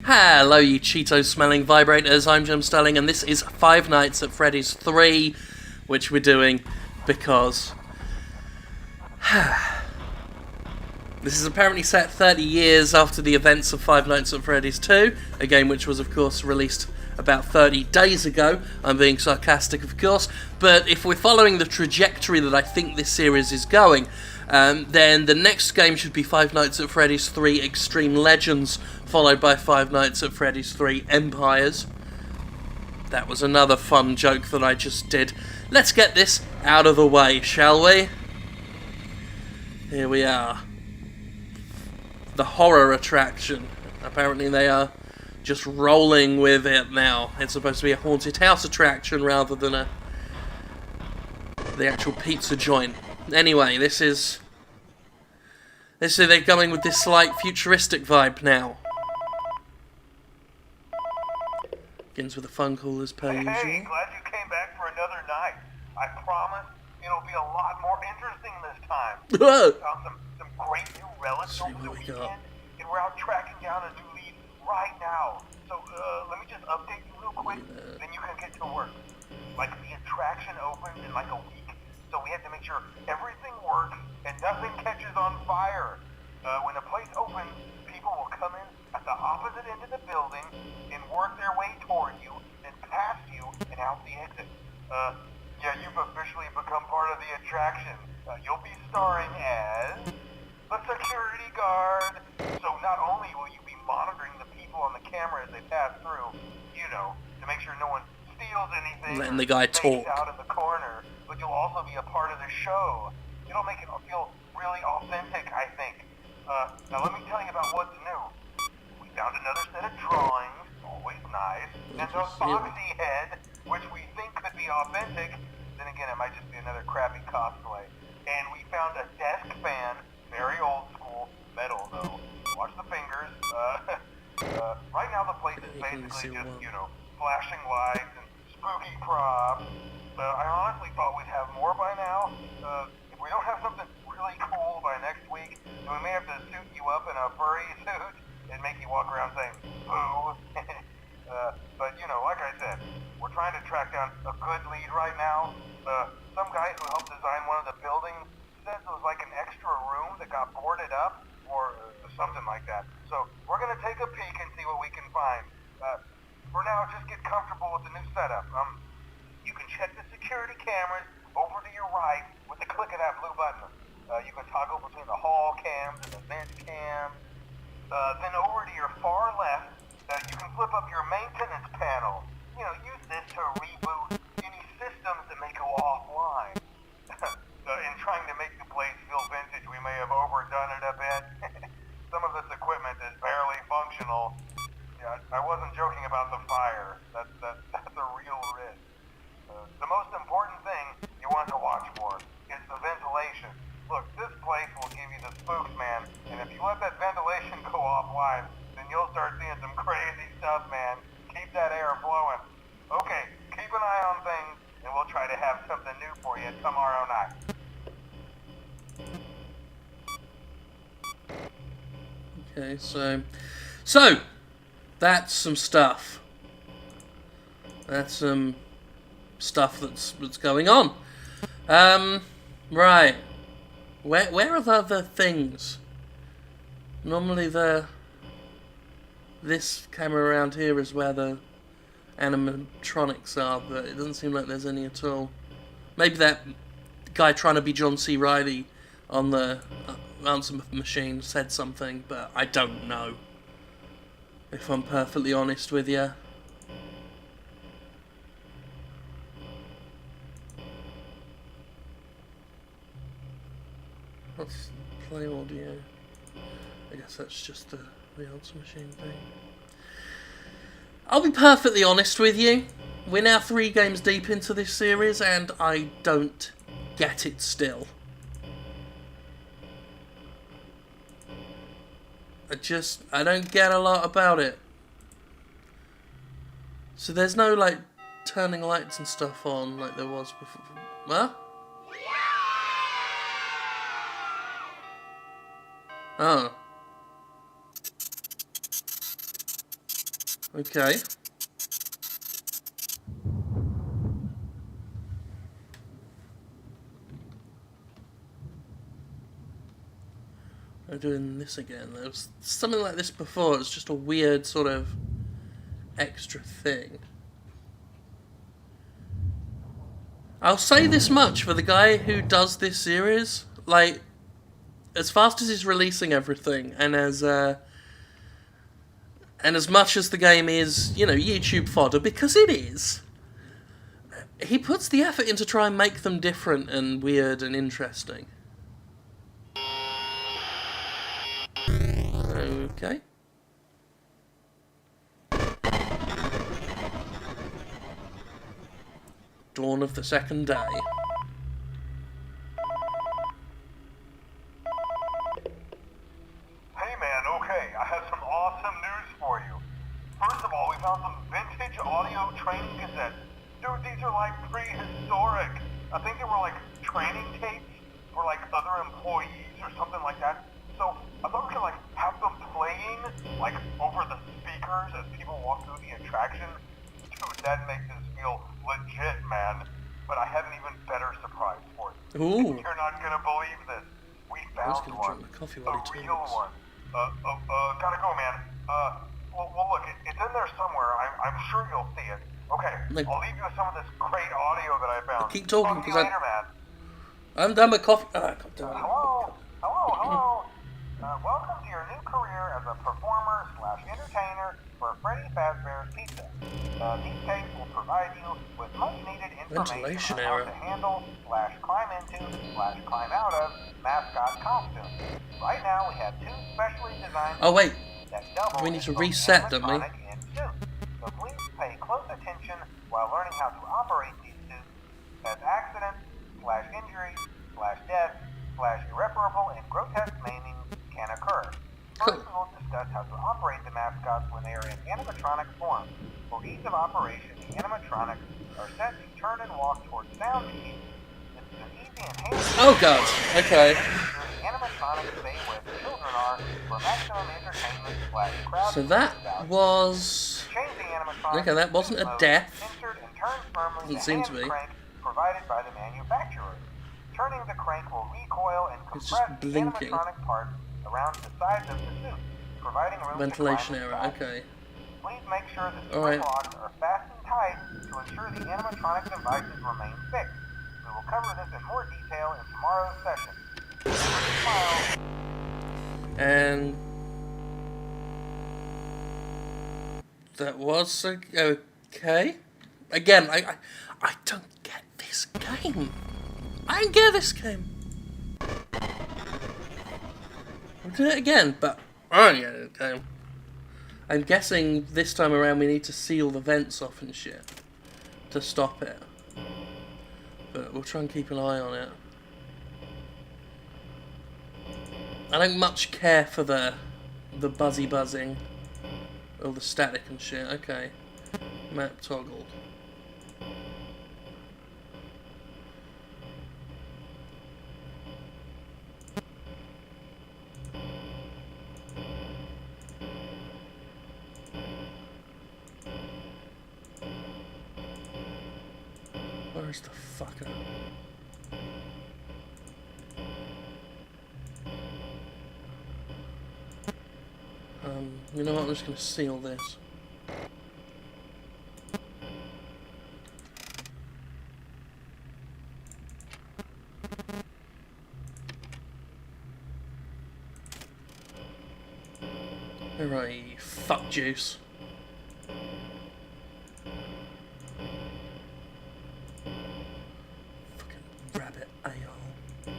Hello you Cheeto-smelling vibrators, I'm Jim Sterling and this is Five Nights at Freddy's 3, which we're doing because... this is apparently set 30 years after the events of Five Nights at Freddy's 2, a game which was of course released about 30 days ago. I'm being sarcastic of course, but if we're following the trajectory that I think this series is going, then the next game should be Five Nights at Freddy's 3 Xtreme Legends, followed by Five Nights at Freddy's 3 Empires. That was another fun joke that I just did. Let's get this out of the way, shall we? Here we are. The horror attraction. Apparently they are just rolling with it now. It's supposed to be a haunted house attraction rather than the actual pizza joint. Anyway, this is they're going with this slight futuristic vibe now. Begins with a phone call as per usual. Hey, glad you came back for another night. I promise it'll be a lot more interesting this time. Found some great new relics over the weekend, and we're out tracking down a new lead right now. So let me just update you real quick, then you can get to work. Like, the attraction opens in like a week, so we have to make sure everything works and nothing catches on fire. When the place opens, people will come in at the opposite end of the building and work their way toward you, then past you and out the exit. Yeah, you've officially become part of the attraction. You'll be starring as the security guard. So not only will you be monitoring the people on the camera as they pass through, you know, to make sure no one steals anything, letting the guy talk out in the corner, but you'll also be a part of the show. It'll make it feel really authentic, I think. Now let me tell you about what's new. We found another set of drawings, always nice, and a foxy head, which we think could be authentic. Then again, it might just be another crappy cosplay. And we found a desk fan, very old school, metal though. Watch the fingers. Right now the place is basically just, you know, flashing lights and spooky props. I honestly thought we'd have more by now. If we don't have something really cool by next week, then we may have to suit you up in a furry suit and make you walk around saying, boo. But, you know, like I said, we're trying to track down a good lead right now. Some guy who helped design one of the buildings says it was like an extra room that got boarded up, or something like that. So, we're going to take a peek and see what we can find. For now, just get comfortable with the new setup. You can check the security cameras over to your right with the click of that blue button. You can toggle between the hall cams and the vent cams. Then over to your far left, you can flip up your maintenance panel. You know, use this to reboot any systems that may go offline. In trying to make the place feel vintage, we may have overdone it a bit. Some of this equipment is barely functional. Yeah, I wasn't joking about the fire. That's a real risk. The most important thing you want to watch for is the ventilation. Look, this place will give you the spooks, man, and if you let that ventilation go offline, then you'll start seeing some crazy stuff, man. Keep that air flowing. Okay, keep an eye on things, and we'll try to have something new for you tomorrow night. Okay, so that's some stuff. That's some stuff that's going on. Right. Where are the other things? Normally this camera around here is where the animatronics are, but it doesn't seem like there's any at all. Maybe that guy trying to be John C. Reilly on the answer machine said something, but I don't know, if I'm perfectly honest with you. Let's play audio. I guess that's just the answer machine thing. I'll be perfectly honest with you. We're now 3 games deep into this series and I don't get it still. I don't get a lot about it. So there's no, like, turning lights and stuff on like there was before. Huh? Oh. Okay. I'm doing this again. There was something like this before. It's just a weird sort of extra thing. I'll say this much for the guy who does this series. Like, as fast as he's releasing everything, and as much as the game is, you know, YouTube fodder, because it is, he puts the effort in to try and make them different and weird and interesting. Okay. Dawn of the second day. Hey man, okay, I have some awesome news for you. First of all, we found some vintage audio training cassettes. Dude, these are like prehistoric. I think they were like training tapes for like other employees or something like that. So I thought we could like have them playing like over the speakers as people walk through the attraction. Dude, that makes us feel legit, man. But I have an even better surprise for you. Ooh. You're not gonna believe this. We found gonna one. drink my coffee A while he real talks. one. Gotta go, man. Well, look, it's in there somewhere. I'm sure you'll see it. Okay, Like, I'll leave you with some of this great audio that I found. keep talking, Talk to you 'cause later, man. I'm done with coffee. God damn it. Hello. Welcome to your new career as a performer/entertainer for Freddy Fazbear's Pizza. These tapes will provide you with much-needed information Ventilation on how error. to handle/climb into/climb out of mascot costumes. Right now, we have two specially designed Oh wait, that double we need to as both reset, don't we? animatronic and suit. So please pay close attention while learning how to operate these suits, as accidents/injuries/death/irreparable and grotesque maiming can occur. First, we will discuss how to operate the mascots when they are in animatronic form. For ease of operation, the animatronics are set to turn and walk towards sound cues. This is an easy and handy Oh god. Okay. the animatronics stay where the children are for maximum entertainment/crowd. So that was. Change the animatronic Okay, that wasn't a mode, death. insert and turn firmly Doesn't the seem hand to be. crank provided by the manufacturer. Turning the crank will recoil and It's compress just the blinking. animatronic parts around the sides of the suit, providing room Ventilation to climb error. inside. Okay. Please make sure the spring Alright. locks are fastened tight to ensure the animatronic devices remain fixed. We will cover this in more detail in tomorrow's session. Smile. And that was okay. Again, I don't get this game. I don't get this game. We'll do it again, but I don't get it game. I'm guessing this time around we need to seal the vents off and shit to stop it. But we'll try and keep an eye on it. I don't much care for the buzzing or the static and shit. Okay. Map toggled. Where's the fucker? You know what? I'm just gonna seal this. Alright, you fuck juice. Fucking rabbit a-hole.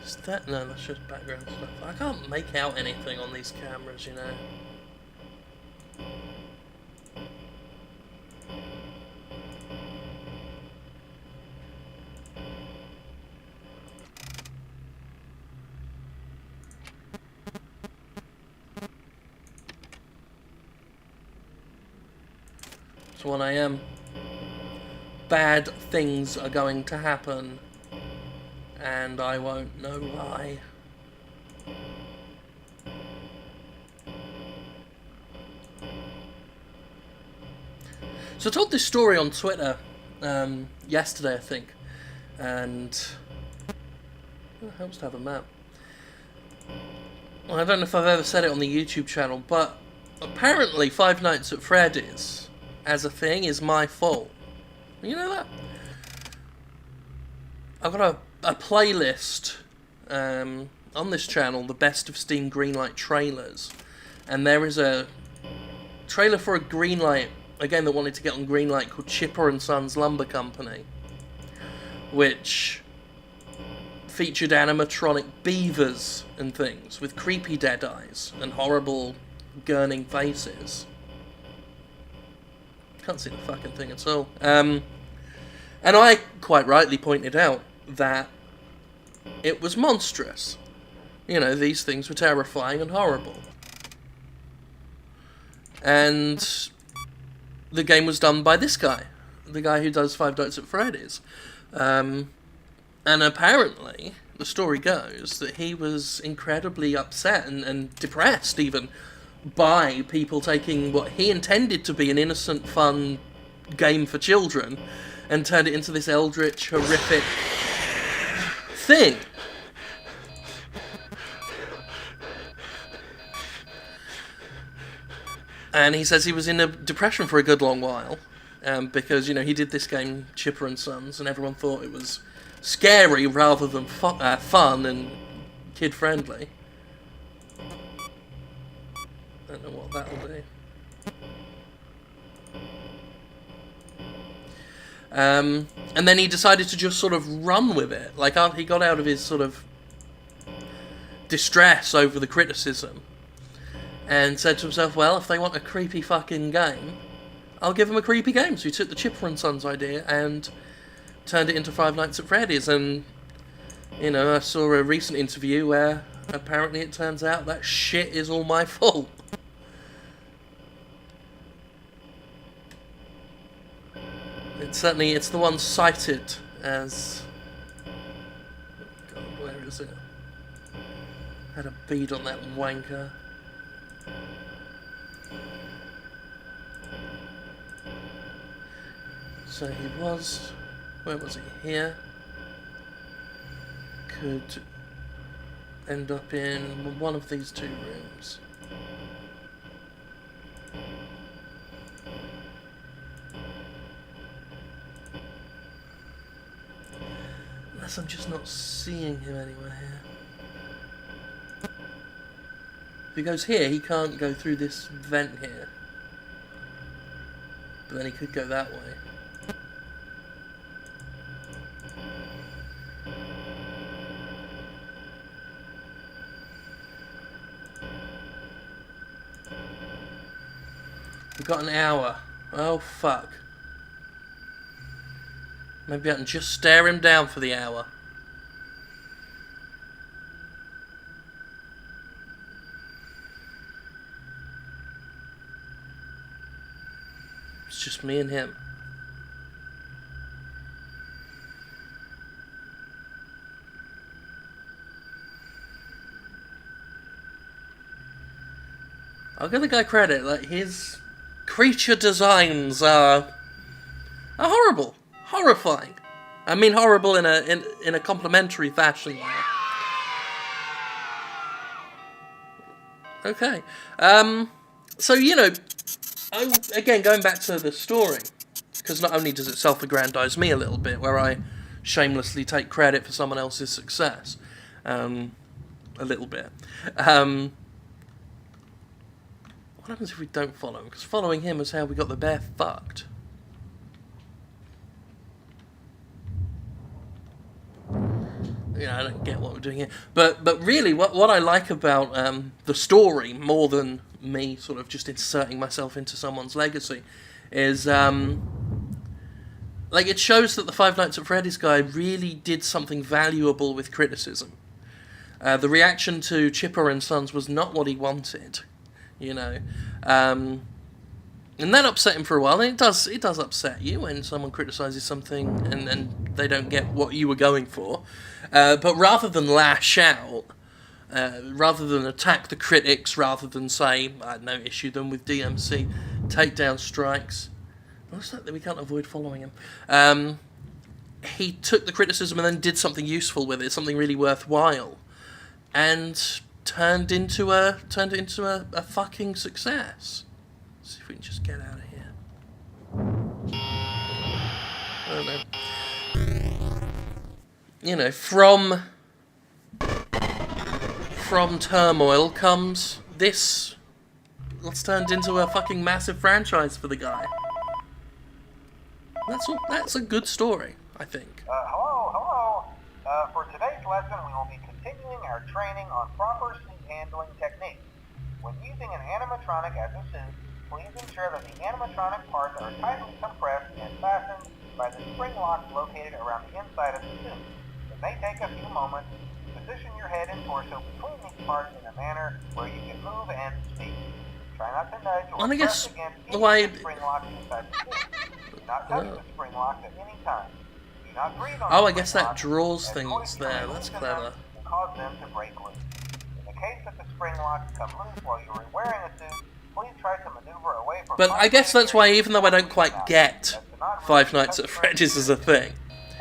Is that? No, that's just background stuff. I can't make out anything on these cameras, you know. It's 1 AM. bad things are going to happen, and I won't know why. So I told this story on Twitter yesterday, I think, and it helps to have a map. Well, I don't know if I've ever said it on the YouTube channel, but apparently Five Nights at Freddy's as a thing is my fault. You know that? I've got a playlist on this channel, the Best of Steam Greenlight trailers, and there is a trailer for a Greenlight, a game that wanted to get on Greenlight, called Chipper and Sons Lumber Company, which featured animatronic beavers and things with creepy dead eyes and horrible gurning faces. Can't see the fucking thing at all. And I quite rightly pointed out that it was monstrous. You know, these things were terrifying and horrible. And the game was done by this guy, the guy who does Five Nights at Freddy's. And apparently, the story goes that he was incredibly upset and depressed even by people taking what he intended to be an innocent, fun game for children and turned it into this eldritch, horrific thing. And he says he was in a depression for a good long while because, you know, he did this game, Chipper and Sons, and everyone thought it was scary rather than fun and kid-friendly. I don't know what that'll be. And then he decided to just sort of run with it. Like, he got out of his sort of distress over the criticism and said to himself, well, if they want a creepy fucking game, I'll give them a creepy game. So he took the Chipper and Sons idea and turned it into Five Nights at Freddy's. And, you know, I saw a recent interview where apparently it turns out that shit is all my fault. It's the one cited as... Oh God, where is it? Had a bead on that wanker. So he was... Where was he? Here. Could end up in one of these two rooms. Unless I'm just not seeing him anywhere here. If he goes here, he can't go through this vent here. But then he could go that way. We've got an hour. Oh, fuck. Maybe I can just stare him down for the hour. It's just me and him. I'll give the guy credit, like, his creature designs are horrible. Horrifying. I mean horrible in a complimentary fashion. Okay. So, you know, again, going back to the story, because not only does it self-aggrandise me a little bit, where I shamelessly take credit for someone else's success, a little bit. What happens if we don't follow him? Because following him is how we got the bear fucked. Yeah, I don't get what we're doing here. But really, what I like about the story, more than me sort of just inserting myself into someone's legacy, is like, it shows that the Five Nights at Freddy's guy really did something valuable with criticism. The reaction to Chipper and Sons was not what he wanted, you know. And that upset him for a while, and it does upset you when someone criticises something and they don't get what you were going for. But rather than lash out, rather than attack the critics, rather than say, I had no issue them with DMC takedown strikes, what's that we can't avoid following him, he took the criticism and then did something useful with it, something really worthwhile, and turned it into a fucking success. Let's see if we can just get out of here. I don't know. You know, from turmoil comes this. It's turned into a fucking massive franchise for the guy. That's a good story, I think. Hello. For today's lesson, we will be continuing our training on proper suit handling techniques. When using an animatronic as a suit, please ensure that the animatronic parts are tightly compressed and fastened by the spring locks located around the inside of the suit. It may take a few moments. Position your head and torso between these parts in a manner where you can move and speak. Try not to nudge or press against any of the spring locks inside the suit. Do not touch the spring locks at any time. Do not breathe on I guess that draws things there. That's clever. And cause them to break loose. In the case that the spring locks come loose while you are wearing a suit, please try to maneuver away from. But I guess that's why, even though I don't quite get Five Nights at Freddy's as a thing,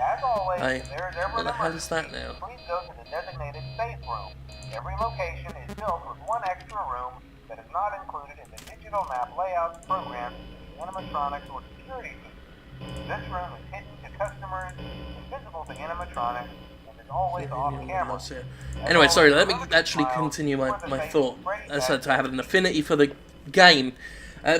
as always, there is ever what the hell is that now? Please go to the designated safe room. Every location is built with one extra room that is not included in the digital map layouts programmed in the animatronics or security booth. This room is hidden to customers, invisible to animatronics, and is always off camera. Anyway, sorry, let me actually continue my thought. As I said, I have an affinity for the game,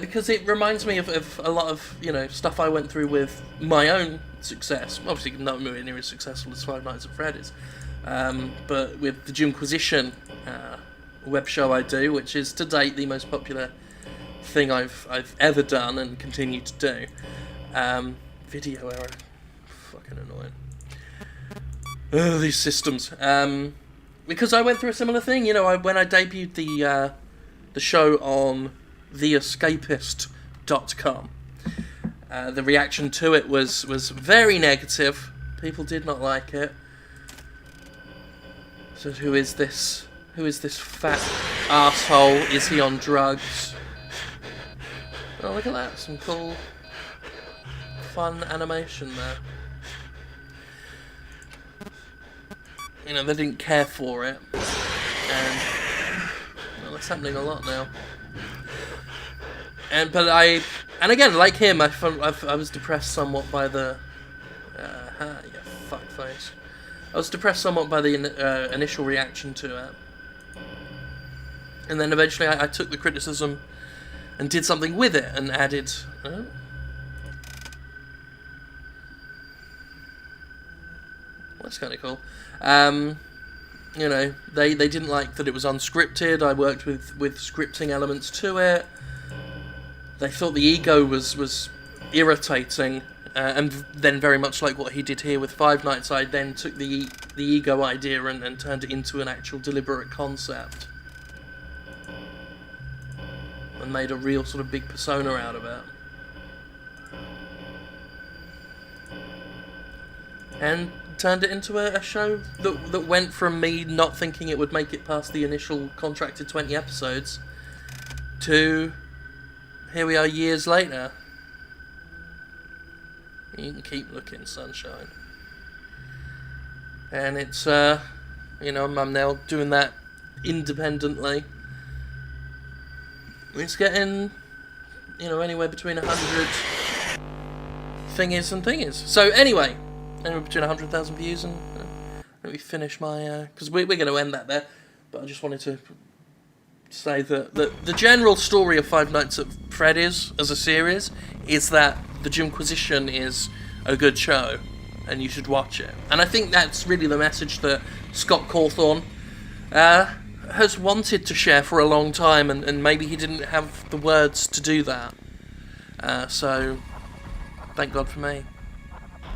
because it reminds me of a lot of, you know, stuff I went through with my own success. Obviously not near as successful as Five Nights at Freddy's, but with the Jimquisition web show I do, which is to date the most popular thing I've ever done and continue to do. Video error, fucking annoying. These systems. Because I went through a similar thing, you know. When I debuted the show on theescapist.com, the reaction to it was very negative. People did not like it. So who is this? Who is this fat asshole? Is he on drugs? Oh, look at that! Some cool, fun animation there. You know, they didn't care for it, and well, that's happening a lot now. And again, like him, I was depressed somewhat by the you fuckface. I was depressed somewhat by the initial reaction to it, and then eventually I took the criticism and did something with it and added. Oh. That's kind of cool. You know, they didn't like that it was unscripted. I worked with scripting elements to it. They thought the ego was irritating, and then very much like what he did here with Five Nights, I then took the ego idea and turned it into an actual deliberate concept. And made a real sort of big persona out of it. And turned it into a show that went from me not thinking it would make it past the initial contracted 20 episodes to here we are years later. You can keep looking, sunshine. And it's, you know, I'm now doing that independently. It's getting, you know, anywhere between 100 thingies and thingies. So anyway, anywhere between 100,000 views and let me finish my, because we're going to end that there, but I just wanted to say that the general story of Five Nights at Freddy's as a series is that the Jimquisition is a good show and you should watch it. And I think that's really the message that Scott Cawthon has wanted to share for a long time, and maybe he didn't have the words to do that. So, thank God for me.